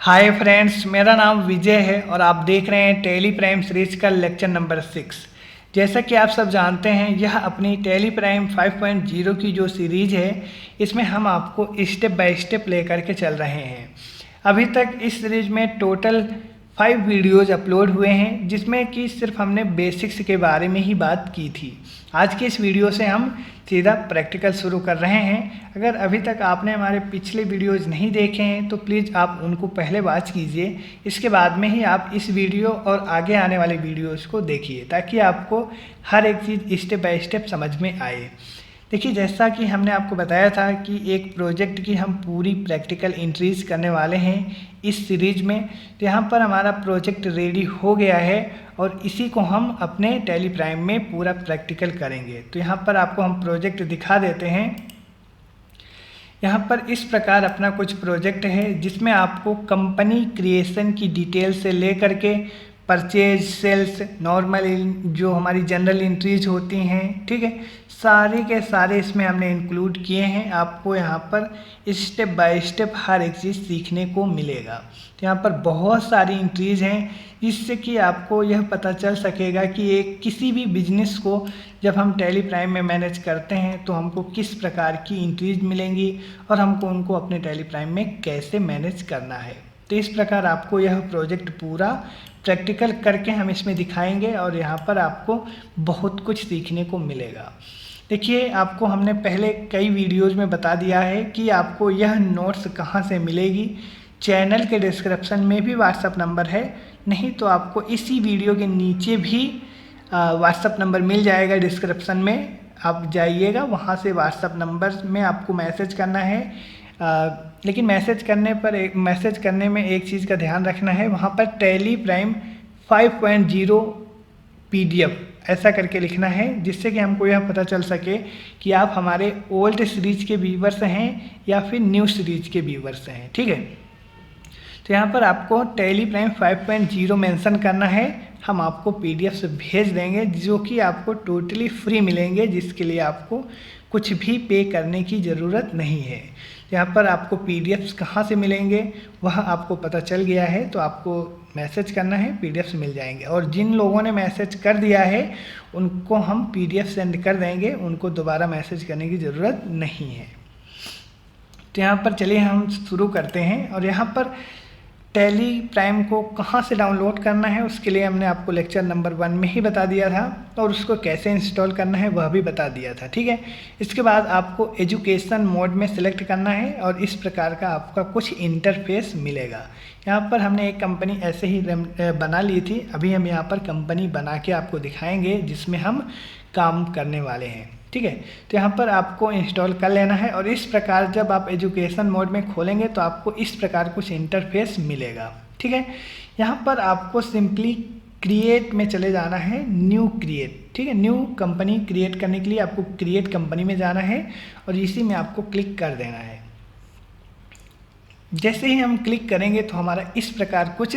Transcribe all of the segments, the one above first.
Hi friends, मेरा नाम विजय है और आप देख रहे हैं टैली प्राइम सीरीज का लेक्चर नंबर 6। जैसा कि आप सब जानते हैं, यह अपनी टैली प्राइम 5.0 की जो सीरीज है, इसमें हम आपको स्टेप बाय स्टेप लेकर के चल रहे हैं। अभी तक इस सीरीज में टोटल 5 वीडियोज़ अपलोड हुए हैं, जिसमें कि सिर्फ हमने बेसिक्स के बारे में ही बात की थी। आज के इस वीडियो से हम सीधा प्रैक्टिकल शुरू कर रहे हैं। अगर अभी तक आपने हमारे पिछले वीडियोज़ नहीं देखे हैं तो प्लीज़ आप उनको पहले वॉच कीजिए, इसके बाद में ही आप इस वीडियो और आगे आने वाले वीडियोज़ को देखिए, ताकि आपको हर एक चीज़ स्टेप बाय स्टेप समझ में आए। देखिए, जैसा कि हमने आपको बताया था कि एक प्रोजेक्ट की हम पूरी प्रैक्टिकल एंट्रीज करने वाले हैं इस सीरीज में, तो यहाँ पर हमारा प्रोजेक्ट रेडी हो गया है और इसी को हम अपने टैली प्राइम में पूरा प्रैक्टिकल करेंगे। तो यहाँ पर आपको हम प्रोजेक्ट दिखा देते हैं। यहाँ पर इस प्रकार अपना कुछ प्रोजेक्ट है, जिसमें आपको कंपनी क्रिएशन की डिटेल से लेकर के परचेज, सेल्स, नॉर्मल जो हमारी जनरल एंट्रीज होती हैं, ठीक है, सारे के सारे इसमें हमने इंक्लूड किए हैं। आपको यहाँ पर स्टेप बाय स्टेप हर एक चीज़ सीखने को मिलेगा। तो यहाँ पर बहुत सारी एंट्रीज हैं, जिससे कि आपको यह पता चल सकेगा कि एक किसी भी बिजनेस को जब हम टैली प्राइम में मैनेज करते हैं तो हमको किस प्रकार की एंट्रीज मिलेंगी और हमको उनको अपने टैली प्राइम में कैसे मैनेज करना है। तो इस प्रकार आपको यह प्रोजेक्ट पूरा प्रैक्टिकल करके हम इसमें दिखाएंगे और यहाँ पर आपको बहुत कुछ सीखने को मिलेगा। देखिए, आपको हमने पहले कई वीडियोज़ में बता दिया है कि आपको यह नोट्स कहाँ से मिलेगी। चैनल के डिस्क्रिप्शन में भी व्हाट्सअप नंबर है, नहीं तो आपको इसी वीडियो के नीचे भी व्हाट्सअप नंबर मिल जाएगा। डिस्क्रिप्शन में आप जाइएगा, वहाँ से व्हाट्सअप नंबर में आपको मैसेज करना है। लेकिन मैसेज करने में एक चीज़ का ध्यान रखना है, वहाँ पर टैली प्राइम 5.0 PDF ऐसा करके लिखना है, जिससे कि हमको यह पता चल सके कि आप हमारे ओल्ड सीरीज के व्यूवर्स हैं या फिर न्यू सीरीज के व्यूवर्स हैं, ठीक है। तो यहाँ पर आपको टैली प्राइम 5.0 मेंशन करना है। हम आपको PDF से भेज देंगे, जो कि आपको टोटली फ्री मिलेंगे, जिसके लिए आपको कुछ भी पे करने की ज़रूरत नहीं है। यहाँ पर आपको PDFs कहाँ से मिलेंगे वह आपको पता चल गया है, तो आपको मैसेज करना है, PDFs मिल जाएंगे। और जिन लोगों ने मैसेज कर दिया है उनको हम PDF सेंड कर देंगे, उनको दोबारा मैसेज करने की ज़रूरत नहीं है। तो यहाँ पर चलिए हम शुरू करते हैं। और यहाँ पर टैली प्राइम को कहाँ से डाउनलोड करना है उसके लिए हमने आपको लेक्चर नंबर 1 में ही बता दिया था, और उसको कैसे इंस्टॉल करना है वह भी बता दिया था, ठीक है। इसके बाद आपको एजुकेशन मोड में सिलेक्ट करना है और इस प्रकार का आपका कुछ इंटरफेस मिलेगा। यहाँ पर हमने एक कंपनी ऐसे ही बना ली थी, अभी हम यहाँ पर कंपनी बना के आपको दिखाएंगे जिसमें हम काम करने वाले हैं, ठीक है। तो यहाँ पर आपको इंस्टॉल कर लेना है और इस प्रकार जब आप एजुकेशन मोड में खोलेंगे तो आपको इस प्रकार कुछ इंटरफेस मिलेगा, ठीक है। यहाँ पर आपको सिंपली क्रिएट में चले जाना है, न्यू क्रिएट, ठीक है। न्यू कंपनी क्रिएट करने के लिए आपको क्रिएट कंपनी में जाना है और इसी में आपको क्लिक कर देना है। जैसे ही हम क्लिक करेंगे तो हमारा इस प्रकार कुछ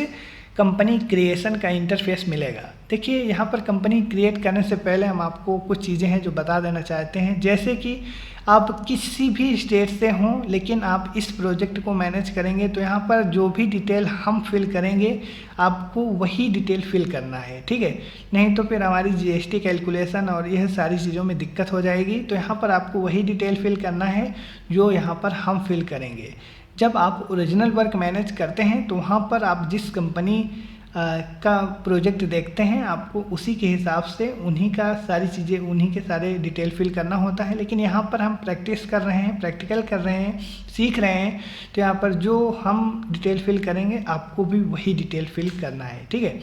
कंपनी क्रिएशन का इंटरफेस मिलेगा। देखिए, यहाँ पर कंपनी क्रिएट करने से पहले हम आपको कुछ चीज़ें हैं जो बता देना चाहते हैं। जैसे कि आप किसी भी स्टेट से हों लेकिन आप इस प्रोजेक्ट को मैनेज करेंगे, तो यहाँ पर जो भी डिटेल हम फिल करेंगे आपको वही डिटेल फिल करना है, ठीक है। नहीं तो फिर हमारी GST कैलकुलेशन और यह सारी चीज़ों में दिक्कत हो जाएगी। तो यहाँ पर आपको वही डिटेल फिल करना है जो यहाँ पर हम फिल करेंगे। जब आप ओरिजिनल वर्क मैनेज करते हैं तो वहाँ पर आप जिस कंपनी का प्रोजेक्ट देखते हैं, आपको उसी के हिसाब से उन्हीं का सारी चीज़ें, उन्हीं के सारे डिटेल फिल करना होता है। लेकिन यहाँ पर हम प्रैक्टिस कर रहे हैं, प्रैक्टिकल कर रहे हैं, सीख रहे हैं, तो यहाँ पर जो हम डिटेल फिल करेंगे आपको भी वही डिटेल फिल करना है, ठीक है।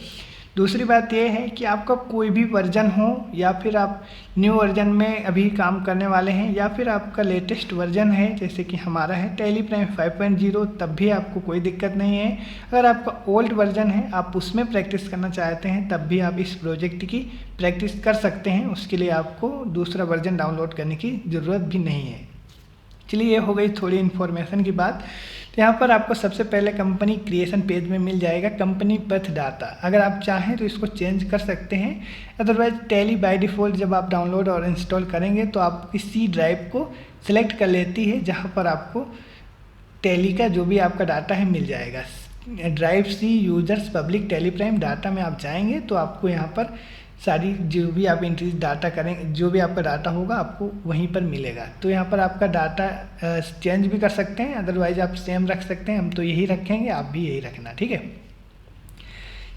दूसरी बात यह है कि आपका कोई भी वर्जन हो, या फिर आप न्यू वर्जन में अभी काम करने वाले हैं, या फिर आपका लेटेस्ट वर्जन है, जैसे कि हमारा है टैली प्राइम 5.0, तब भी आपको कोई दिक्कत नहीं है। अगर आपका ओल्ड वर्जन है, आप उसमें प्रैक्टिस करना चाहते हैं, तब भी आप इस प्रोजेक्ट की प्रैक्टिस कर सकते हैं। उसके लिए आपको दूसरा वर्जन डाउनलोड करने की ज़रूरत भी नहीं है। चलिए, ये हो गई थोड़ी इन्फॉर्मेशन की बात। तो यहाँ पर आपको सबसे पहले कंपनी क्रिएशन पेज में मिल जाएगा कंपनी पथ डाटा। अगर आप चाहें तो इसको चेंज कर सकते हैं, अदरवाइज टैली बाय डिफ़ॉल्ट जब आप डाउनलोड और इंस्टॉल करेंगे तो आपकी C ड्राइव को सिलेक्ट कर लेती है, जहाँ पर आपको टैली का जो भी आपका डाटा है मिल जाएगा। ड्राइव सी यूजर्स पब्लिक टेलीप्राइम डाटा में आप जाएंगे तो आपको यहाँ पर सारी जो भी आप एंट्रीज डाटा करेंगे, जो भी आपका डाटा होगा आपको वहीं पर मिलेगा। तो यहाँ पर आपका डाटा चेंज भी कर सकते हैं, अदरवाइज आप सेम रख सकते हैं। हम तो यही रखेंगे, आप भी यही रखना, ठीक है।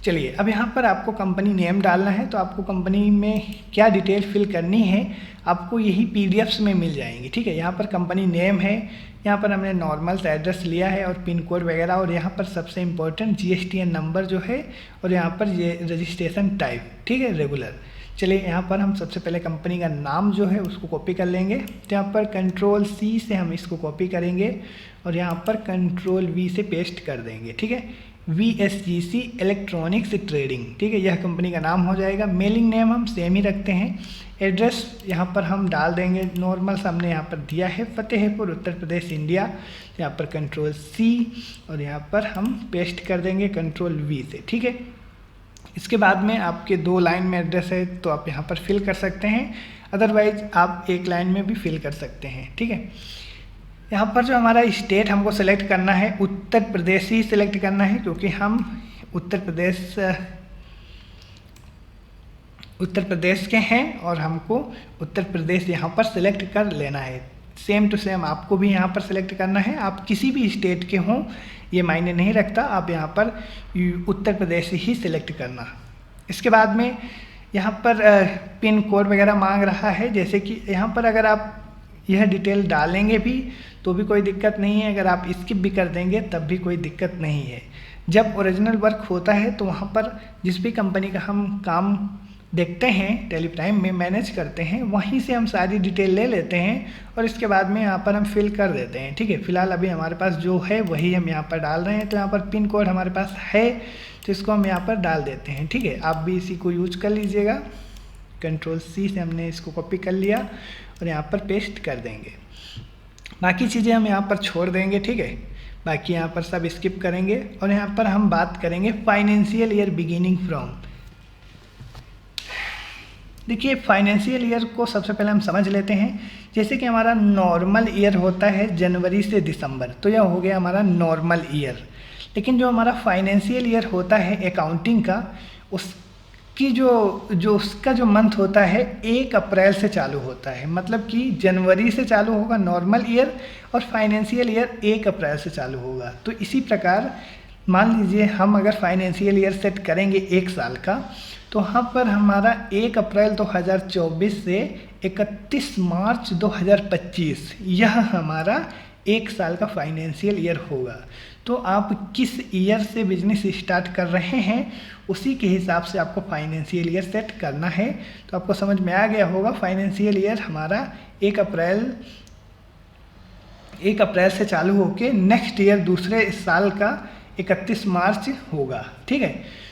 चलिए, अब यहाँ पर आपको कंपनी नेम डालना है। तो आपको कंपनी में क्या डिटेल फिल करनी है आपको यही पीडीएफ्स में मिल जाएंगी, ठीक है। यहाँ पर कंपनी नेम है, यहाँ पर हमने नॉर्मल एड्रेस लिया है और पिन कोड वगैरह, और यहाँ पर सबसे इम्पोर्टेंट जीएसटीएन नंबर जो है, और यहाँ पर ये रजिस्ट्रेशन टाइप, ठीक है, रेगुलर। चलिए, यहाँ पर हम सबसे पहले कंपनी का नाम जो है उसको कॉपी कर लेंगे। तो यहाँ पर Ctrl+C से हम इसको कॉपी करेंगे और यहाँ पर Ctrl+V से पेस्ट कर देंगे, ठीक है। VSGC इलेक्ट्रॉनिक्स ट्रेडिंग, ठीक है, यह कंपनी का नाम हो जाएगा। मेलिंग नेम हम सेम ही रखते हैं। एड्रेस यहाँ पर हम डाल देंगे नॉर्मल सा हमने यहाँ पर दिया है, फतेहपुर उत्तर प्रदेश इंडिया। यहाँ पर Ctrl+C और यहाँ पर हम पेस्ट कर देंगे Ctrl+V से, ठीक है। इसके बाद में आपके 2 लाइन में एड्रेस है तो आप यहाँ पर फिल कर सकते हैं, अदरवाइज आप 1 लाइन में भी फिल कर सकते हैं, ठीक है। यहाँ पर जो हमारा स्टेट हमको सेलेक्ट करना है, उत्तर प्रदेश ही सिलेक्ट करना है, क्योंकि हम उत्तर प्रदेश के हैं और हमको उत्तर प्रदेश यहाँ पर सिलेक्ट कर लेना है। सेम टू सेम आपको भी यहाँ पर सिलेक्ट करना है। आप किसी भी स्टेट के हों ये मायने नहीं रखता, आप यहाँ पर उत्तर प्रदेश ही सिलेक्ट करना। इसके बाद में यहाँ पर पिन कोड वगैरह मांग रहा है, जैसे कि यहाँ पर अगर आप यह डिटेल डालेंगे भी तो भी कोई दिक्कत नहीं है, अगर आप स्किप भी कर देंगे तब भी कोई दिक्कत नहीं है। जब ओरिजिनल वर्क होता है तो वहाँ पर जिस भी कंपनी का हम काम देखते हैं टेलीप्राइम में मैनेज करते हैं, वहीं से हम सारी डिटेल ले लेते हैं और इसके बाद में यहाँ पर हम फिल कर देते हैं, ठीक है। फिलहाल अभी हमारे पास जो है वही हम यहाँ पर डाल रहे हैं। तो यहाँ पर पिन कोड हमारे पास है तो इसको हम यहाँ पर डाल देते हैं, ठीक है। आप भी इसी को यूज कर लीजिएगा। Ctrl+C से हमने इसको कॉपी कर लिया और यहाँ पर पेस्ट कर देंगे। बाकी चीज़ें हम यहाँ पर छोड़ देंगे, ठीक है। बाकी यहाँ पर सब स्किप करेंगे और यहाँ पर हम बात करेंगे फाइनेंशियल ईयर बिगिनिंग फ्रॉम। देखिए, फाइनेंशियल ईयर को सबसे पहले हम समझ लेते हैं। जैसे कि हमारा नॉर्मल ईयर होता है जनवरी से दिसंबर, तो यह हो गया हमारा नॉर्मल ईयर। लेकिन जो हमारा फाइनेंशियल ईयर होता है अकाउंटिंग का, उसकी जो उसका जो मंथ होता है 1 अप्रैल से चालू होता है। मतलब कि जनवरी से चालू होगा नॉर्मल ईयर और फाइनेंशियल ईयर 1 अप्रैल से चालू होगा। तो इसी प्रकार मान लीजिए हम अगर फाइनेंशियल ईयर सेट करेंगे 1 साल का, तो वहाँ पर हमारा 1 अप्रैल 2024 से 31 मार्च 2025 यह हमारा 1 साल का फाइनेंशियल ईयर होगा। तो आप किस ईयर से बिजनेस स्टार्ट कर रहे हैं उसी के हिसाब से आपको फाइनेंशियल ईयर सेट करना है। तो आपको समझ में आ गया होगा, फाइनेंशियल ईयर हमारा 1 अप्रैल से चालू होके नेक्स्ट ईयर दूसरे साल का 31 मार्च होगा, ठीक है।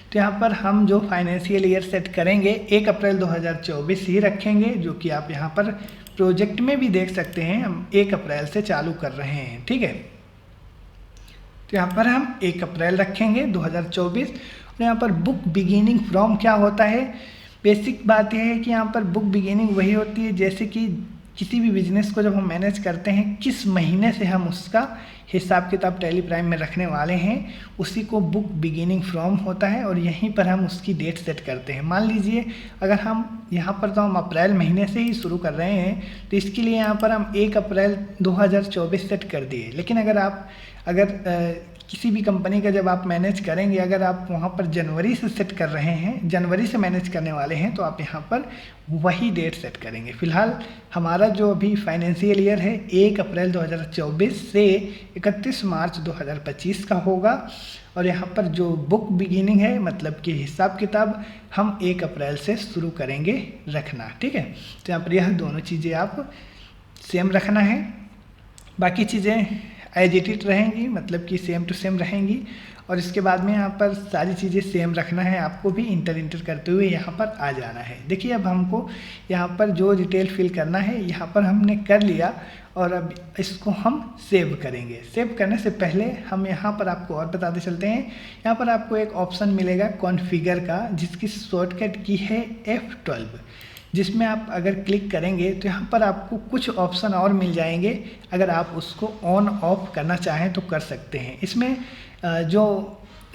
तो यहाँ पर हम जो फाइनेंशियल ईयर सेट करेंगे 1 अप्रैल 2024 ही रखेंगे, जो कि आप यहाँ पर प्रोजेक्ट में भी देख सकते हैं हम 1 अप्रैल से चालू कर रहे हैं, ठीक है। तो यहाँ पर हम 1 अप्रैल रखेंगे 2024। और यहाँ पर बुक बिगिनिंग फ्रॉम क्या होता है, बेसिक बात यह है कि यहाँ पर बुक बिगिनिंग वही होती है जैसे कि किसी भी बिजनेस को जब हम मैनेज करते हैं किस महीने से हम उसका हिसाब किताब टेलीप्राइम में रखने वाले हैं, उसी को बुक बिगिनिंग फ्रॉम होता है और यहीं पर हम उसकी डेट सेट करते हैं। मान लीजिए अगर हम यहाँ पर तो हम अप्रैल महीने से ही शुरू कर रहे हैं, तो इसके लिए यहाँ पर हम 1 अप्रैल 2024 सेट कर दिए। लेकिन अगर किसी भी कंपनी का जब आप मैनेज करेंगे, अगर आप वहाँ पर जनवरी से सेट कर रहे हैं, जनवरी से मैनेज करने वाले हैं, तो आप यहाँ पर वही डेट सेट करेंगे। फिलहाल हमारा जो अभी फाइनेंशियल ईयर है 1 अप्रैल 2024 से 31 मार्च 2025 का होगा। और यहाँ पर जो बुक बिगिनिंग है मतलब कि हिसाब किताब हम 1 अप्रैल से शुरू करेंगे रखना, ठीक है। तो यहाँ पर यह दोनों चीज़ें आप सेम रखना है, बाकी चीज़ें एज इट इट रहेंगी, मतलब कि सेम टू सेम रहेंगी। और इसके बाद में यहाँ पर सारी चीज़ें सेम रखना है, आपको भी इंटर करते हुए यहाँ पर आ जाना है। देखिए, अब हमको यहाँ पर जो डिटेल फिल करना है यहाँ पर हमने कर लिया और अब इसको हम सेव करेंगे। सेव करने से पहले हम यहाँ पर आपको और बताते चलते हैं। यहाँ पर आपको एक ऑप्शन मिलेगा कॉन्फ़िगर का, जिसकी शॉर्टकट की है F12, जिसमें आप अगर क्लिक करेंगे तो यहाँ पर आपको कुछ ऑप्शन और मिल जाएंगे। अगर आप उसको ऑन ऑफ करना चाहें तो कर सकते हैं। इसमें जो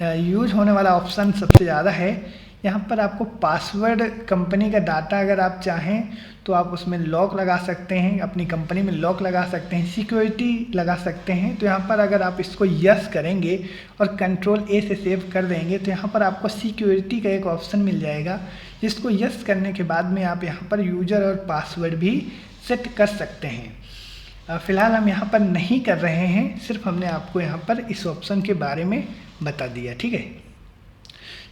यूज होने वाला ऑप्शन सबसे ज़्यादा है। यहाँ पर आपको पासवर्ड, कंपनी का डाटा अगर आप चाहें तो आप उसमें लॉक लगा सकते हैं, अपनी कंपनी में लॉक लगा सकते हैं, सिक्योरिटी लगा सकते हैं। तो यहाँ पर अगर आप इसको यस करेंगे और कंट्रोल ए से सेव कर देंगे तो यहाँ पर आपको सिक्योरिटी का एक ऑप्शन मिल जाएगा, जिसको यस करने के बाद में आप यहाँ पर यूज़र और पासवर्ड भी सेट कर सकते हैं। फ़िलहाल हम यहाँ पर नहीं कर रहे हैं, सिर्फ हमने आपको यहाँ पर इस ऑप्शन के बारे में बता दिया, ठीक है।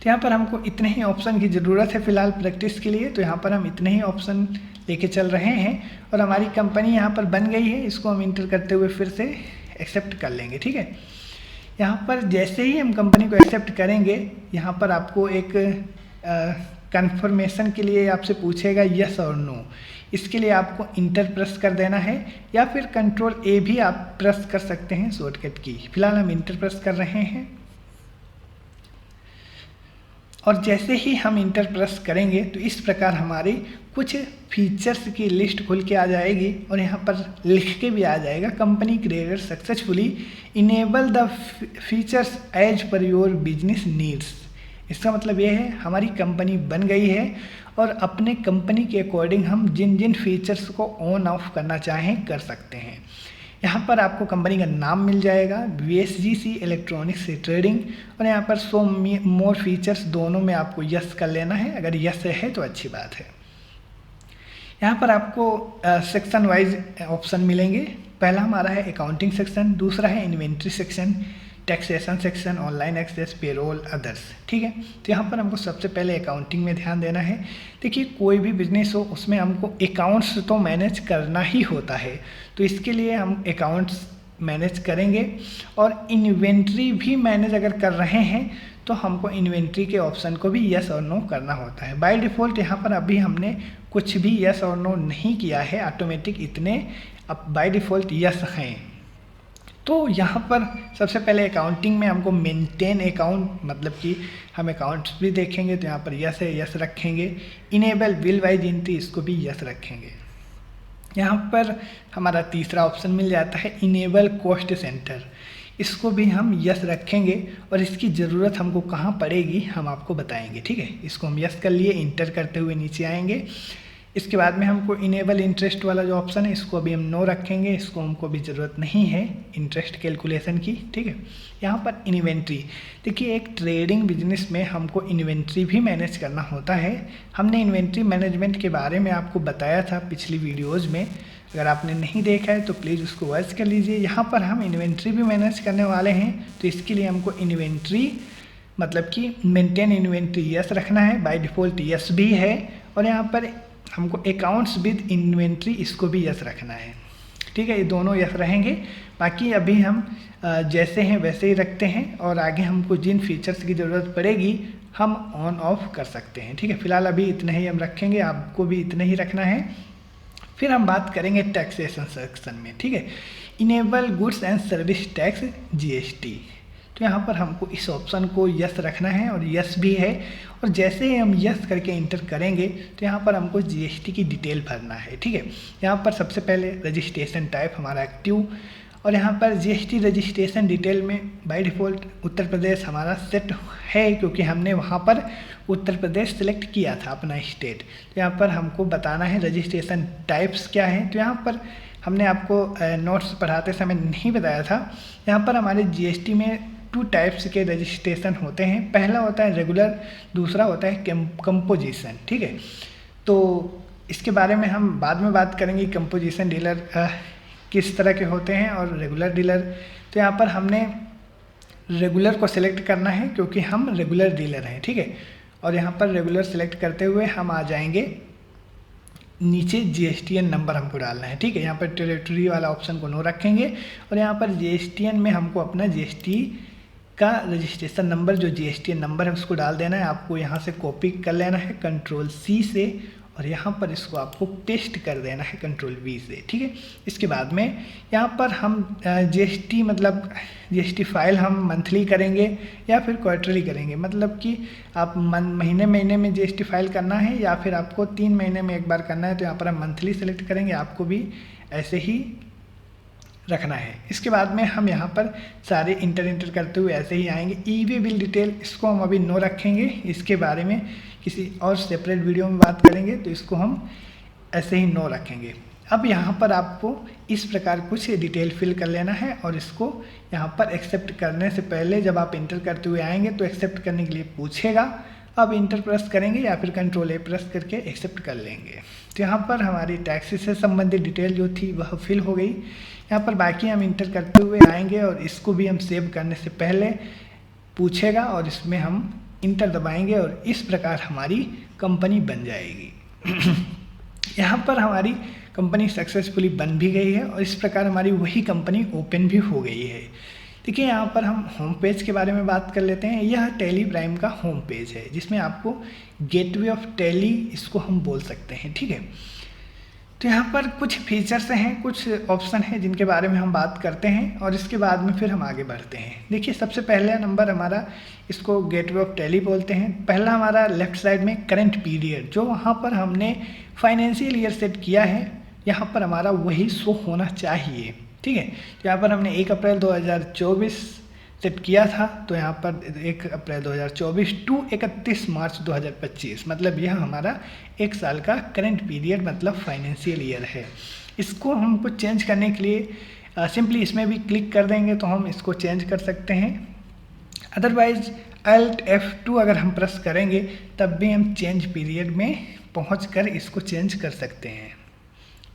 तो यहाँ पर हमको इतने ही ऑप्शन की ज़रूरत है फ़िलहाल प्रैक्टिस के लिए। तो यहाँ पर हम इतने ही ऑप्शन लेके चल रहे हैं और हमारी कंपनी यहाँ पर बन गई है। इसको हम इंटर करते हुए फिर से एक्सेप्ट कर लेंगे, ठीक है। यहाँ पर जैसे ही हम कंपनी को एक्सेप्ट करेंगे, यहाँ पर आपको एक कंफर्मेशन के लिए आपसे पूछेगा यस और नो। इसके लिए आपको इंटर प्रेस कर देना है या फिर कंट्रोल ए भी आप प्रेस कर सकते हैं शॉर्टकट की। फिलहाल हम इंटर प्रेस कर रहे हैं और जैसे ही हम इंटर प्रेस करेंगे तो इस प्रकार हमारी कुछ फीचर्स की लिस्ट खुल के आ जाएगी और यहाँ पर लिख के भी आ जाएगा, company created successfully, enable the features as per your business needs. इसका मतलब ये है हमारी कंपनी बन गई है और अपने कंपनी के अकॉर्डिंग हम जिन जिन फीचर्स को ऑन ऑफ करना चाहें कर सकते हैं। यहाँ पर आपको कंपनी का नाम मिल जाएगा, VSGC इलेक्ट्रॉनिक्स ट्रेडिंग, और यहाँ पर शो मोर फीचर्स, दोनों में आपको यस कर लेना है। अगर यस है तो अच्छी बात है। यहाँ पर आपको सेक्शन वाइज ऑप्शन मिलेंगे। पहला हमारा है अकाउंटिंग सेक्शन, दूसरा है inventory section, taxation section, online access, payroll, others, ठीक है। तो यहाँ पर हमको सबसे पहले अकाउंटिंग में ध्यान देना है। देखिए कोई भी बिजनेस हो उसमें हमको अकाउंट्स तो मैनेज करना ही होता है, तो इसके लिए हम अकाउंट्स मैनेज करेंगे और इन्वेंट्री भी मैनेज अगर कर रहे हैं तो हमको इन्वेंट्री के ऑप्शन को भी यस और नो करना होता है। बाय डिफ़ॉल्ट यहाँ पर अभी हमने कुछ भी यस और नो नहीं किया है, ऑटोमेटिक इतने अब बाय डिफ़ॉल्ट यस हैं। तो यहाँ पर सबसे पहले अकाउंटिंग में हमको मेंटेन अकाउंट, मतलब कि हम अकाउंट्स भी देखेंगे तो यहाँ पर यस है, यस रखेंगे। इनेबल बिल वाइज एंट्री, इसको भी यस रखेंगे। यहाँ पर हमारा तीसरा ऑप्शन मिल जाता है इनेबल कॉस्ट सेंटर, इसको भी हम यस रखेंगे और इसकी ज़रूरत हमको कहाँ पड़ेगी हम आपको बताएंगे, ठीक है। इसको हम यस कर लिए, इंटर करते हुए नीचे आएंगे। इसके बाद में हमको इनेबल इंटरेस्ट वाला जो ऑप्शन है इसको अभी हम नो रखेंगे, इसको हमको भी ज़रूरत नहीं है इंटरेस्ट कैलकुलेशन की, ठीक है। यहाँ पर इन्वेंट्री, देखिए एक ट्रेडिंग बिजनेस में हमको इन्वेंट्री भी मैनेज करना होता है। हमने इन्वेंट्री मैनेजमेंट के बारे में आपको बताया था पिछली वीडियोज़ में, अगर आपने नहीं देखा है तो प्लीज़ उसको वॉच कर लीजिए। यहाँ पर हम इन्वेंट्री भी मैनेज करने वाले हैं, तो इसके लिए हमको इन्वेंट्री मतलब कि मेंटेन इन्वेंट्री यस रखना है, बाय डिफ़ॉल्ट यस भी है। और यहाँ पर हमको अकाउंट्स विद इन्वेंट्री, इसको भी यस रखना है, ठीक है। ये दोनों यस रहेंगे। बाकी अभी हम जैसे हैं वैसे ही रखते हैं और आगे हमको जिन फीचर्स की ज़रूरत पड़ेगी हम ऑन ऑफ कर सकते हैं, ठीक है। फिलहाल अभी इतने ही हम रखेंगे, आपको भी इतने ही रखना है। फिर हम बात करेंगे टैक्सेशन सेक्शन में, ठीक है। Enable goods and service tax GST, तो यहाँ पर हमको इस ऑप्शन को यस रखना है और यस भी है। और जैसे ही हम यस करके इंटर करेंगे तो यहाँ पर हमको GST की डिटेल भरना है, ठीक है। यहाँ पर सबसे पहले रजिस्ट्रेशन टाइप हमारा एक्टिव, और यहाँ पर GST रजिस्ट्रेशन डिटेल में बाय डिफ़ॉल्ट उत्तर प्रदेश हमारा सेट है, क्योंकि हमने वहाँ पर उत्तर प्रदेश सेलेक्ट किया था अपना स्टेट। तो यहाँ पर हमको बताना है रजिस्ट्रेशन टाइप्स क्या है। तो यहाँ पर हमने आपको नोट्स पढ़ाते समय नहीं बताया था, यहाँ पर हमारे GST में 2 टाइप्स के रजिस्ट्रेशन होते हैं। पहला होता है रेगुलर, दूसरा होता है कंपोजिशन, ठीक है। तो इसके बारे में हम बाद में बात करेंगे, कंपोजिशन डीलर किस तरह के होते हैं और रेगुलर डीलर। तो यहाँ पर हमने रेगुलर को सिलेक्ट करना है क्योंकि हम रेगुलर डीलर हैं, ठीक है। और यहाँ पर रेगुलर सेलेक्ट करते हुए हम आ जाएंगे नीचे, GSTN नंबर हमको डालना है, ठीक है। यहाँ पर टेरिटरी वाला ऑप्शन को नो रखेंगे और यहाँ पर GSTN में हमको अपना GST का रजिस्ट्रेशन नंबर, जो GSTN नंबर है उसको डाल देना है। आपको यहाँ से कॉपी कर लेना है Ctrl+C से और यहाँ पर इसको आपको पेस्ट कर देना है Ctrl+V से, ठीक है। इसके बाद में यहाँ पर हम GST मतलब GST फाइल हम मंथली करेंगे या फिर क्वार्टरली करेंगे, मतलब कि आप महीने महीने में GST फाइल करना है या फिर आपको 3 महीने में एक बार करना है। तो यहाँ पर हम मंथली सेलेक्ट करेंगे, आपको भी ऐसे ही रखना है। इसके बाद में हम यहाँ पर सारे इंटर करते हुए ऐसे ही आएंगे। ई-वे बिल डिटेल इसको हम अभी नो रखेंगे, इसके बारे में किसी और सेपरेट वीडियो में बात करेंगे, तो इसको हम ऐसे ही नो रखेंगे। अब यहाँ पर आपको इस प्रकार कुछ डिटेल फिल कर लेना है और इसको यहाँ पर एक्सेप्ट करने से पहले जब आप इंटर करते हुए आएंगे तो एक्सेप्ट करने के लिए पूछेगा। अब इंटर प्रेस करेंगे या फिर कंट्रोल ए प्रेस करके एक्सेप्ट कर लेंगे। तो यहाँ पर हमारी टैक्सेस से संबंधित डिटेल जो थी वह फिल हो गई। यहाँ पर बाकी हम इंटर करते हुए आएंगे और इसको भी हम सेव करने से पहले पूछेगा और इसमें हम इंटर दबाएंगे और इस प्रकार हमारी कंपनी बन जाएगी। यहाँ पर हमारी कंपनी सक्सेसफुली बन भी गई है और इस प्रकार हमारी वही कंपनी ओपन भी हो गई है। देखिए यहाँ पर हम होम पेज के बारे में बात कर लेते हैं। यह टैली प्राइम का होम पेज है जिसमें आपको गेटवे ऑफ टैली इसको हम बोल सकते हैं, ठीक है। तो यहाँ पर कुछ फीचर्स हैं, कुछ ऑप्शन हैं जिनके बारे में हम बात करते हैं और इसके बाद में फिर हम आगे बढ़ते हैं। देखिए सबसे पहला नंबर हमारा, इसको गेटवे ऑफ टैली बोलते हैं। पहला हमारा लेफ्ट साइड में करंट पीरियड, जो वहाँ पर हमने फाइनेंशियल ईयर सेट किया है यहाँ पर हमारा वही शो होना चाहिए, ठीक है। यहाँ पर हमने 1 अप्रैल 2024 सेट किया था, तो यहाँ पर 1 अप्रैल 2024 टू 31 मार्च 2025, मतलब यह हमारा 1 साल का करंट पीरियड मतलब फाइनेंशियल ईयर है। इसको हमको चेंज करने के लिए सिंपली इसमें भी क्लिक कर देंगे तो हम इसको चेंज कर सकते हैं। अदरवाइज Alt F2 अगर हम प्रेस करेंगे तब भी हम चेंज पीरियड में पहुँच इसको चेंज कर सकते हैं।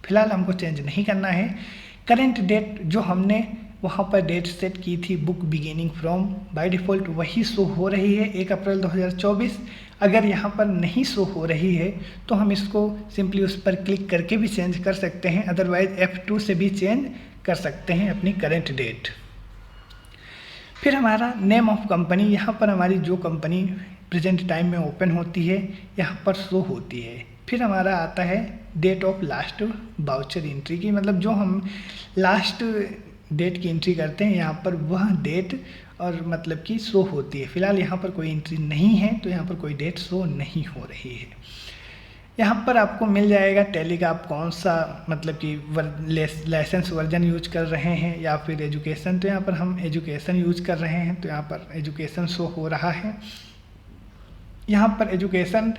फिलहाल हमको चेंज नहीं करना है। करंट डेट जो हमने वहाँ पर डेट सेट की थी book beginning from, by default वही शो हो रही है 1 अप्रैल 2024। अगर यहाँ पर नहीं शो हो रही है तो हम इसको सिंपली उस पर क्लिक करके भी चेंज कर सकते हैं, अदरवाइज F2 से भी चेंज कर सकते हैं अपनी करंट डेट। फिर हमारा नेम ऑफ कंपनी, यहाँ पर हमारी जो कंपनी प्रेजेंट टाइम में ओपन होती है यहाँ पर शो होती है। फिर हमारा आता है date of last voucher entry की, मतलब जो हम लास्ट डेट की एंट्री करते हैं यहाँ पर वह डेट और मतलब कि शो होती है। फिलहाल यहाँ पर कोई एंट्री नहीं है तो यहाँ पर कोई डेट शो नहीं हो रही है। यहाँ पर आपको मिल जाएगा टैली का आप कौन सा मतलब कि लाइसेंस वर्जन यूज कर रहे हैं या फिर एजुकेशन, तो यहाँ पर हम एजुकेशन यूज कर रहे हैं तो यहाँ पर एजुकेशन शो हो रहा है। यहाँ पर एजुकेशन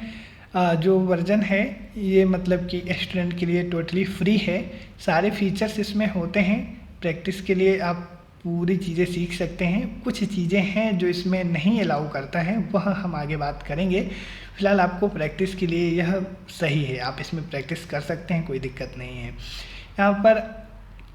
जो वर्जन है ये मतलब कि स्टूडेंट के लिए टोटली फ्री है। सारे फीचर्स इसमें होते हैं, प्रैक्टिस के लिए आप पूरी चीज़ें सीख सकते हैं। कुछ चीज़ें हैं जो इसमें नहीं अलाउ करता है, वह हम आगे बात करेंगे। फिलहाल आपको प्रैक्टिस के लिए यह सही है, आप इसमें प्रैक्टिस कर सकते हैं, कोई दिक्कत नहीं है। यहाँ पर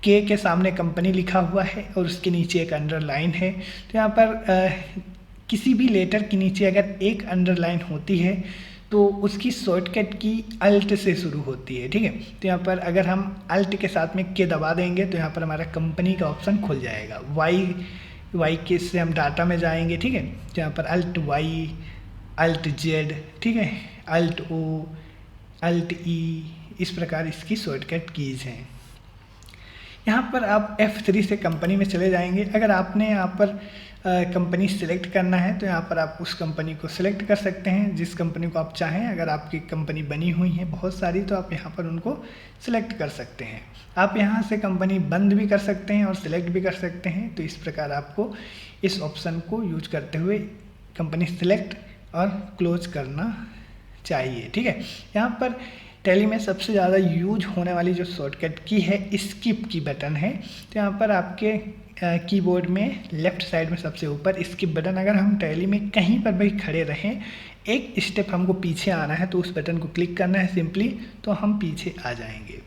के सामने कंपनी लिखा हुआ है और उसके नीचे एक अंडरलाइन है। तो यहाँ पर किसी भी लेटर के नीचे अगर एक अंडरलाइन होती है तो उसकी शॉर्टकट की अल्ट से शुरू होती है, ठीक है। तो यहाँ पर अगर हम अल्ट के साथ में के दबा देंगे तो यहाँ पर हमारा कंपनी का ऑप्शन खुल जाएगा। वाई के से हम डाटा में जाएंगे, ठीक है। तो यहाँ पर अल्ट वाई, अल्ट जेड, ठीक है, अल्ट ओ, अल्ट ई, इस प्रकार इसकी शॉर्टकट कीज़ हैं। यहाँ पर आप F3 से कंपनी में चले जाएंगे। अगर आपने यहाँ पर कंपनी सिलेक्ट करना है तो यहाँ पर आप उस कंपनी को सिलेक्ट कर सकते हैं जिस कंपनी को आप चाहें। अगर आपकी कंपनी बनी हुई है बहुत सारी तो आप यहाँ पर उनको सिलेक्ट कर सकते हैं। आप यहाँ से कंपनी बंद भी कर सकते हैं और सिलेक्ट भी कर सकते हैं। तो इस प्रकार आपको इस ऑप्शन को यूज करते हुए कंपनी सिलेक्ट और क्लोज करना चाहिए, ठीक है। यहाँ पर टैली में सबसे ज़्यादा यूज होने वाली जो शॉर्टकट की है स्किप की बटन है। तो यहाँ पर आपके कीबोर्ड में लेफ़्ट साइड में सबसे ऊपर स्किप बटन, अगर हम टैली में कहीं पर भी खड़े रहें, एक स्टेप हमको पीछे आना है तो उस बटन को क्लिक करना है सिंपली, तो हम पीछे आ जाएंगे।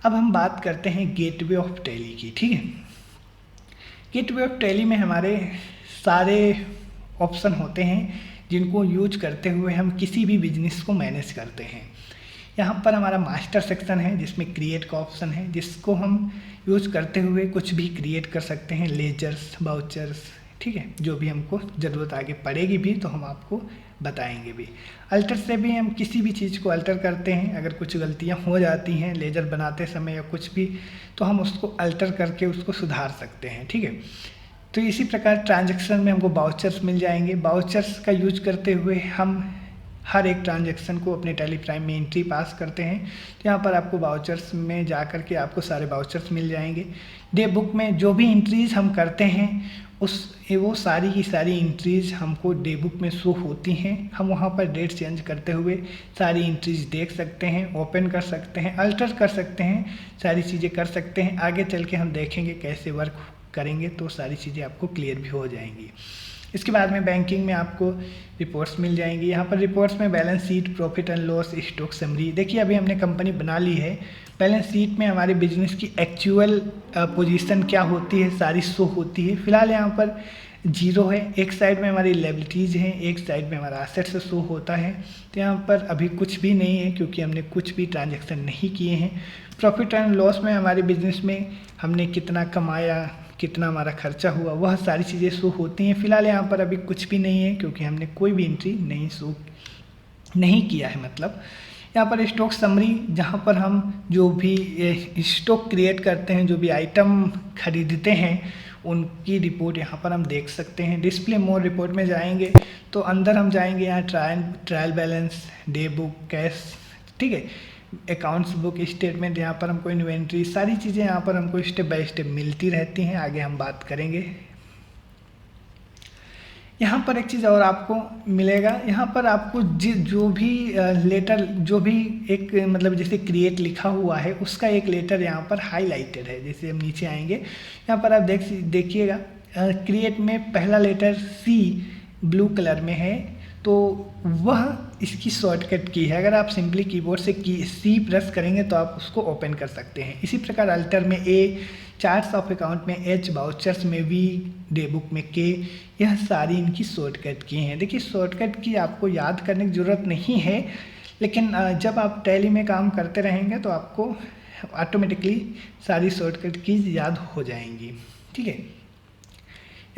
अब हम बात करते हैं गेटवे ऑफ टैली की, ठीक है। गेटवे ऑफ टैली में हमारे सारे ऑप्शन होते हैं जिनको यूज करते हुए हम किसी भी बिजनेस को मैनेज करते हैं। यहाँ पर हमारा मास्टर सेक्शन है जिसमें क्रिएट का ऑप्शन है, जिसको हम यूज करते हुए कुछ भी क्रिएट कर सकते हैं, लेजर्स, वाउचर्स, ठीक है। जो भी हमको ज़रूरत आगे पड़ेगी भी तो हम आपको बताएंगे भी। अल्टर से भी हम किसी भी चीज़ को अल्टर करते हैं। अगर कुछ गलतियाँ हो जाती हैं लेजर बनाते समय या कुछ भी, तो हम उसको अल्टर करके उसको सुधार सकते हैं, ठीक है। तो इसी प्रकार ट्रांजैक्शन में हमको वाउचर्स मिल जाएंगे। वाउचर्स का यूज करते हुए हम हर एक ट्रांजैक्शन को अपने टैली प्राइम में एंट्री पास करते हैं। तो यहाँ पर आपको वाउचर्स में जा कर के आपको सारे वाउचर्स मिल जाएंगे। डे बुक में जो भी एंट्रीज़ हम करते हैं वो सारी की सारी एंट्रीज़ हमको डे बुक में शो होती हैं। हम वहाँ पर डेट चेंज करते हुए सारी एंट्रीज़ देख सकते हैं, ओपन कर सकते हैं, अल्टर कर सकते हैं, सारी चीज़ें कर सकते हैं। आगे चल के हम देखेंगे कैसे वर्क करेंगे तो सारी चीज़ें आपको क्लियर भी हो जाएंगी। इसके बाद में बैंकिंग में आपको रिपोर्ट्स मिल जाएंगी। यहाँ पर रिपोर्ट्स में balance sheet, profit and loss, stock summary. देखिए अभी हमने कंपनी बना ली है, बैलेंस शीट में हमारे बिजनेस की एक्चुअल पोजीशन क्या होती है सारी शो होती है। फिलहाल यहाँ पर 0 है, एक साइड में हमारी लायबिलिटीज़ हैं, एक साइड में हमारा एसेट्स शो होता है। तो यहाँ पर अभी कुछ भी नहीं है क्योंकि हमने कुछ भी ट्रांजैक्शन नहीं किए हैं। प्रॉफिट एंड लॉस में हमारे बिजनेस में हमने कितना कमाया, कितना हमारा खर्चा हुआ, वह सारी चीज़ें शो होती हैं। फिलहाल यहाँ पर अभी कुछ भी नहीं है क्योंकि हमने कोई भी एंट्री नहीं किया है। मतलब यहाँ पर स्टॉक समरी, जहाँ पर हम जो भी स्टॉक क्रिएट करते हैं, जो भी आइटम खरीदते हैं उनकी रिपोर्ट यहाँ पर हम देख सकते हैं। डिस्प्ले मोर रिपोर्ट में जाएंगे तो अंदर हम जाएंगे, यहाँ trial balance, day book, cash, ठीक है, अकाउंट्स बुक, स्टेटमेंट, यहाँ पर हमको इन्वेंट्री, सारी चीज़ें यहाँ पर हमको स्टेप बाय स्टेप मिलती रहती हैं। आगे हम बात करेंगे। यहाँ पर एक चीज़ और आपको मिलेगा, यहाँ पर आपको जो भी लेटर, जो भी एक मतलब जैसे क्रिएट लिखा हुआ है उसका एक लेटर यहाँ पर हाईलाइटेड है। जैसे हम नीचे आएंगे यहाँ पर आप देखिएगा क्रिएट में पहला लेटर C ब्लू कलर में है, तो वह इसकी शॉर्टकट की है। अगर आप सिंपली कीबोर्ड से C प्रेस करेंगे तो आप उसको ओपन कर सकते हैं। इसी प्रकार अल्टर में A, चार्ट्स ऑफ अकाउंट में H, वाउचर्स में V, डे बुक में K, यह सारी इनकी शॉर्टकट की हैं। देखिए शॉर्टकट की आपको याद करने की ज़रूरत नहीं है, लेकिन जब आप टैली में काम करते रहेंगे तो आपको ऑटोमेटिकली सारी शॉर्टकट कीज याद हो जाएंगी। ठीक है,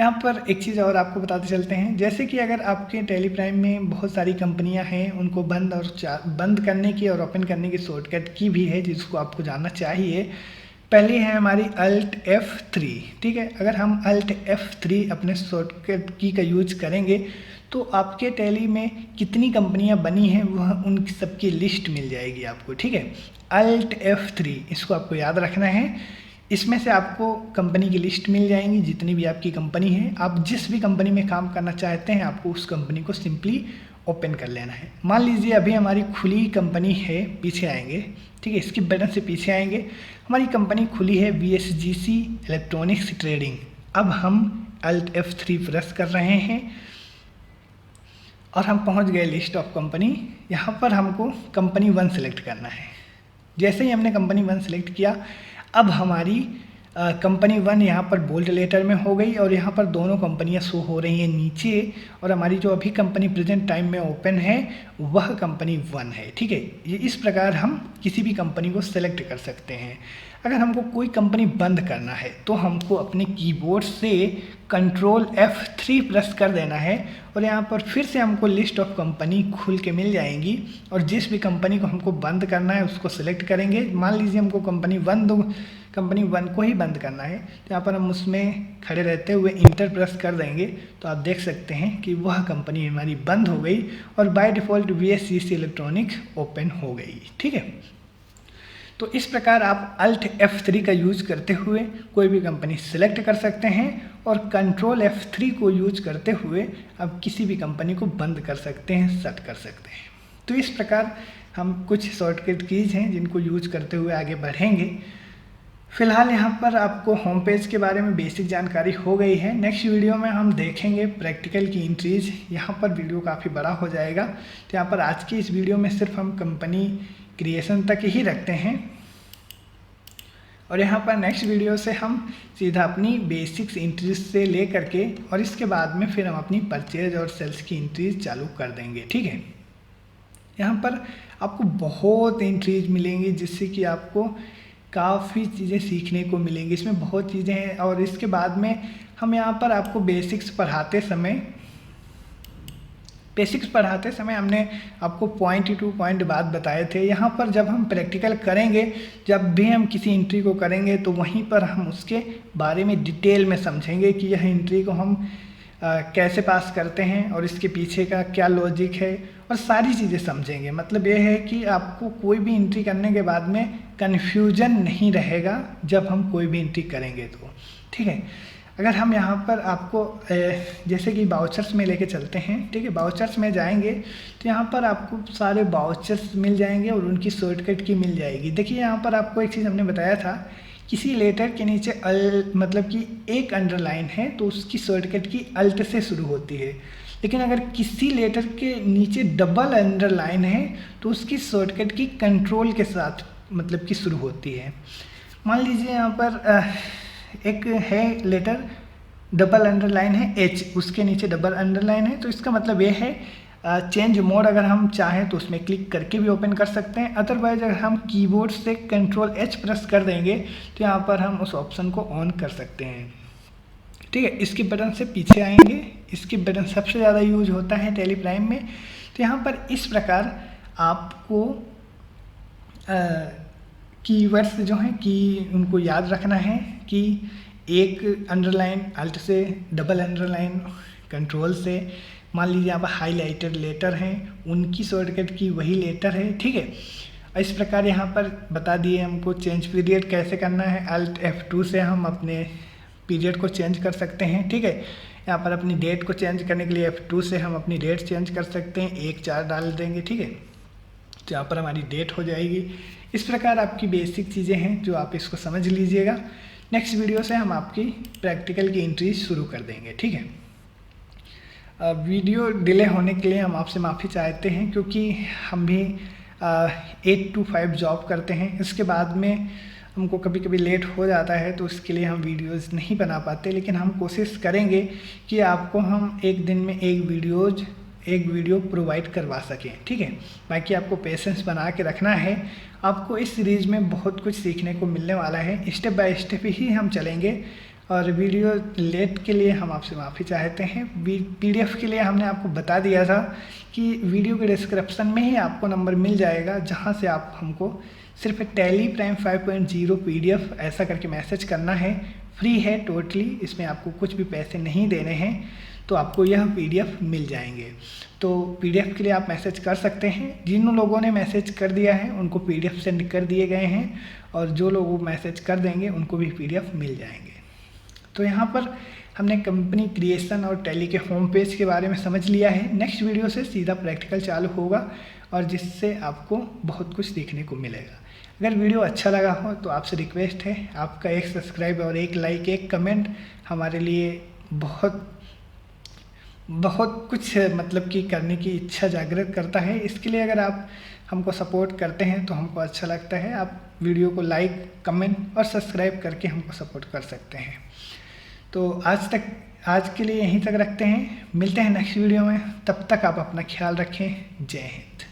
यहाँ पर एक चीज़ और आपको बताते चलते हैं। जैसे कि अगर आपके टैली प्राइम में बहुत सारी कंपनियां हैं, उनको बंद करने की और ओपन करने की शॉर्टकट की भी है जिसको आपको जानना चाहिए। पहली है हमारी Alt F3, ठीक है। अगर हम Alt F3 अपने शॉर्टकट की का यूज करेंगे तो आपके टैली में कितनी कंपनियां बनी हैं वह उन सबकी लिस्ट मिल जाएगी आपको, ठीक है। Alt F3 इसको आपको याद रखना है। इसमें से आपको कंपनी की लिस्ट मिल जाएंगी, जितनी भी आपकी कंपनी है। आप जिस भी कंपनी में काम करना चाहते हैं आपको उस कंपनी को सिंपली ओपन कर लेना है। मान लीजिए अभी हमारी खुली कंपनी है, पीछे आएंगे, ठीक है, इसकी बटन से पीछे आएंगे, हमारी कंपनी खुली है VSGC इलेक्ट्रॉनिक्स ट्रेडिंग। अब हम Alt F3 प्रेस कर रहे हैं और हम पहुंच गए लिस्ट ऑफ कंपनी। यहाँ पर हमको कंपनी 1 सेलेक्ट करना है। जैसे ही हमने कंपनी 1 सेलेक्ट किया, अब हमारी कंपनी 1 यहाँ पर बोल्ड लेटर में हो गई और यहाँ पर दोनों कंपनियाँ शो हो रही हैं नीचे, और हमारी जो अभी कंपनी प्रेजेंट टाइम में ओपन है वह कंपनी 1 है, ठीक है। ये इस प्रकार हम किसी भी कंपनी को सेलेक्ट कर सकते हैं। अगर हमको कोई कंपनी बंद करना है तो हमको अपने कीबोर्ड से Ctrl F3 प्रेस कर देना है और यहाँ पर फिर से हमको लिस्ट ऑफ कंपनी खुल के मिल जाएंगी, और जिस भी कंपनी को हमको बंद करना है उसको सिलेक्ट करेंगे। मान लीजिए हमको कंपनी 1 को ही बंद करना है, तो यहाँ पर हम उसमें खड़े रहते हुए इंटर प्रेस कर देंगे तो आप देख सकते हैं कि वह कंपनी हमारी बंद हो गई और by default VSGC electronic open हो गई, ठीक है। तो इस प्रकार आप Alt F3 का यूज करते हुए कोई भी कंपनी सिलेक्ट कर सकते हैं और Ctrl F3 को यूज करते हुए आप किसी भी कंपनी को बंद कर सकते हैं, शट कर सकते हैं। तो इस प्रकार हम कुछ शॉर्टकट कीज हैं जिनको यूज करते हुए आगे बढ़ेंगे। फिलहाल यहाँ पर आपको होम पेज के बारे में बेसिक जानकारी हो गई है। नेक्स्ट वीडियो में हम देखेंगे प्रैक्टिकल की एंट्रीज। यहाँ पर वीडियो काफ़ी बड़ा हो जाएगा, तो यहाँ पर आज की इस वीडियो में सिर्फ हम कंपनी क्रिएशन तक ही रखते हैं, और यहाँ पर नेक्स्ट वीडियो से हम सीधा अपनी बेसिक्स एंट्रीज से ले करके और इसके बाद में फिर हम अपनी परचेज और सेल्स की एंट्रीज चालू कर देंगे, ठीक है। यहाँ पर आपको बहुत एंट्रीज मिलेंगी जिससे कि आपको काफ़ी चीज़ें सीखने को मिलेंगी। इसमें बहुत चीज़ें हैं, और इसके बाद में हम यहाँ पर आपको बेसिक्स पढ़ाते समय हमने आपको पॉइंट टू पॉइंट बात बताए थे। यहाँ पर जब हम प्रैक्टिकल करेंगे, जब भी हम किसी एंट्री को करेंगे तो वहीं पर हम उसके बारे में डिटेल में समझेंगे कि यह एंट्री को हम कैसे पास करते हैं और इसके पीछे का क्या लॉजिक है और सारी चीज़ें समझेंगे। मतलब ये है कि आपको कोई भी एंट्री करने के बाद में कन्फ्यूजन नहीं रहेगा जब हम कोई भी एंट्री करेंगे तो, ठीक है। अगर हम यहाँ पर आपको जैसे कि बाउचर्स में लेके चलते हैं, ठीक है, बाउचर्स में जाएंगे तो यहाँ पर आपको सारे बाउचर्स मिल जाएंगे और उनकी शॉर्टकट की मिल जाएगी। देखिए यहाँ पर आपको एक चीज़ हमने बताया था, किसी लेटर के नीचे मतलब कि एक अंडरलाइन है तो उसकी शॉर्टकट की अल्ट से शुरू होती है, लेकिन अगर किसी लेटर के नीचे डबल अंडरलाइन है तो उसकी शॉर्टकट की कंट्रोल के साथ मतलब कि शुरू होती है। मान लीजिए यहाँ पर एक है लेटर डबल अंडरलाइन है एच, उसके नीचे डबल अंडरलाइन है, तो इसका मतलब ये है चेंज मोड अगर हम चाहें तो उसमें क्लिक करके भी ओपन कर सकते हैं। अदरवाइज अगर हम कीबोर्ड से कंट्रोल एच प्रेस कर देंगे तो यहाँ पर हम उस ऑप्शन को ऑन कर सकते हैं, ठीक है। इसके बटन से पीछे आएंगे, इसके बटन सबसे ज़्यादा यूज होता है टैली प्राइम में। तो यहाँ पर इस प्रकार आपको कीवर्ड्स जो हैं कि उनको याद रखना है कि एक अंडरलाइन अल्ट से, डबल अंडरलाइन कंट्रोल से। मान लीजिए यहाँ पर हाईलाइटेड लेटर हैं उनकी शॉर्टकट की वही लेटर है, ठीक है। इस प्रकार यहाँ पर बता दिए हमको चेंज पीरियड कैसे करना है। अल्ट F2 से हम अपने पीरियड को चेंज कर सकते हैं, ठीक है। यहाँ पर अपनी डेट को चेंज करने के लिए F2 से हम अपनी डेट चेंज कर सकते हैं, 1/4 डाल देंगे, ठीक है, तो यहाँ पर हमारी डेट हो जाएगी। इस प्रकार आपकी बेसिक चीज़ें हैं जो आप इसको समझ लीजिएगा। नेक्स्ट वीडियो से हम आपकी प्रैक्टिकल की एंट्रीज शुरू कर देंगे, ठीक है। वीडियो डिले होने के लिए हम आपसे माफ़ी चाहते हैं क्योंकि हम भी 8 to 5 जॉब करते हैं, इसके बाद में हमको कभी कभी लेट हो जाता है तो उसके लिए हम वीडियोज़ नहीं बना पाते, लेकिन हम कोशिश करेंगे कि आपको हम एक दिन में एक वीडियो प्रोवाइड करवा सकें, ठीक है। बाकी आपको पेशेंस बना के रखना है। आपको इस सीरीज़ में बहुत कुछ सीखने को मिलने वाला है, स्टेप बाय स्टेप ही हम चलेंगे। और वीडियो लेट के लिए हम आपसे माफ़ी चाहते हैं। PDF के लिए हमने आपको बता दिया था कि वीडियो के डिस्क्रिप्शन में ही आपको नंबर मिल जाएगा जहां से आप हमको सिर्फ टैली प्राइम 5.0 PDF ऐसा करके मैसेज करना है। फ्री है टोटली, इसमें आपको कुछ भी पैसे नहीं देने हैं, तो आपको यह PDF मिल जाएंगे। तो PDF के लिए आप मैसेज कर सकते हैं। जिन लोगों ने मैसेज कर दिया है उनको PDF सेंड कर दिए गए हैं और जो लोग मैसेज कर देंगे उनको भी PDF मिल जाएंगे। तो यहाँ पर हमने कंपनी क्रिएशन और टैली के होम पेज के बारे में समझ लिया है। नेक्स्ट वीडियो से सीधा प्रैक्टिकल चालू होगा और जिससे आपको बहुत कुछ सीखने को मिलेगा। अगर वीडियो अच्छा लगा हो तो आपसे रिक्वेस्ट है, आपका एक सब्सक्राइब और एक लाइक, एक कमेंट हमारे लिए बहुत कुछ मतलब कि करने की इच्छा जागृत करता है। इसके लिए अगर आप हमको सपोर्ट करते हैं तो हमको अच्छा लगता है। आप वीडियो को लाइक, कमेंट और सब्सक्राइब करके हमको सपोर्ट कर सकते हैं। तो आज के लिए यहीं तक रखते हैं, मिलते हैं नेक्स्ट वीडियो में। तब तक आप अपना ख्याल रखें। जय हिंद।